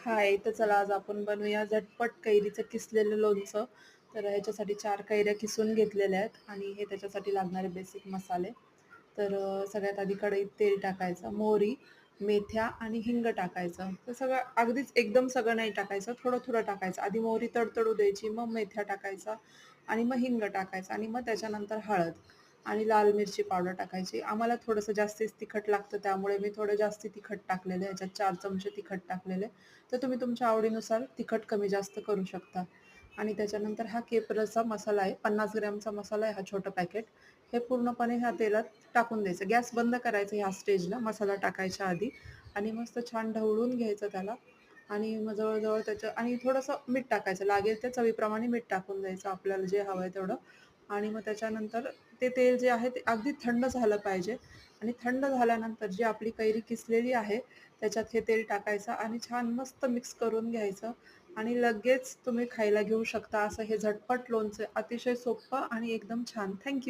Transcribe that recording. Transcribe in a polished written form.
हाय, तर चला आज आपण बनवूया झटपट कैरीचं किसलेलं लोणचं. तर ह्याच्यासाठी 4 कैऱ्या किसून घेतलेल्या आहेत आणि हे त्याच्यासाठी लागणारे बेसिक मसाले. तर सगळ्यात आधी कढईत तेल टाकायचं, मोहरी, मेथ्या आणि हिंग टाकायचं. तर सगळं अगदीच एकदम सगळं नाही टाकायचं, थोडं-थोडं टाकायचं. आधी मोहरी तडतडू द्यायची, मग मेथ्या टाकायचा आणि मग हिंग टाकायचा आणि मग त्याच्यानंतर हळद आणि लाल मिरची पावडर टाकायची. आम्हाला थोडंसं जास्तीच तिखट लागतं, त्यामुळे मी थोडं जास्ती तिखट टाकलेलं आहे. ह्याच्यात 4 चमचे तिखट टाकलेले. तर तुम्ही तुमच्या आवडीनुसार तिखट कमी जास्त करू शकता. आणि त्याच्यानंतर हा केपरचा मसाला आहे, 50 ग्रॅमचा मसाला आहे हा, छोटं पॅकेट. हे पूर्णपणे ह्या तेलात टाकून द्यायचं. गॅस बंद करायचा ह्या स्टेजला मसाला टाकायच्या आधी आणि मस्त छान ढवळून घ्यायचं त्याला. आणि मग जवळ त्याचं आणि थोडंसं मीठ टाकायचं, लागेल त्या चवीप्रमाणे मीठ टाकून द्यायचं आपल्याला जे हवं आहे तेवढं. आणि मग त्याच्यानंतर ते तेल जे आहे ते अगदी थंड झालं पाहिजे आणि थंड झाल्यानंतर जी आपली कैरी किसलेली आहे त्याच्यात हे तेल टाकायचं आणि छान मस्त मिक्स करून घ्यायचं आणि लगेच तुम्ही खायला घेऊ शकता. असं हे झटपट लोणचं अतिशय सोपं आणि एकदम छान. थँक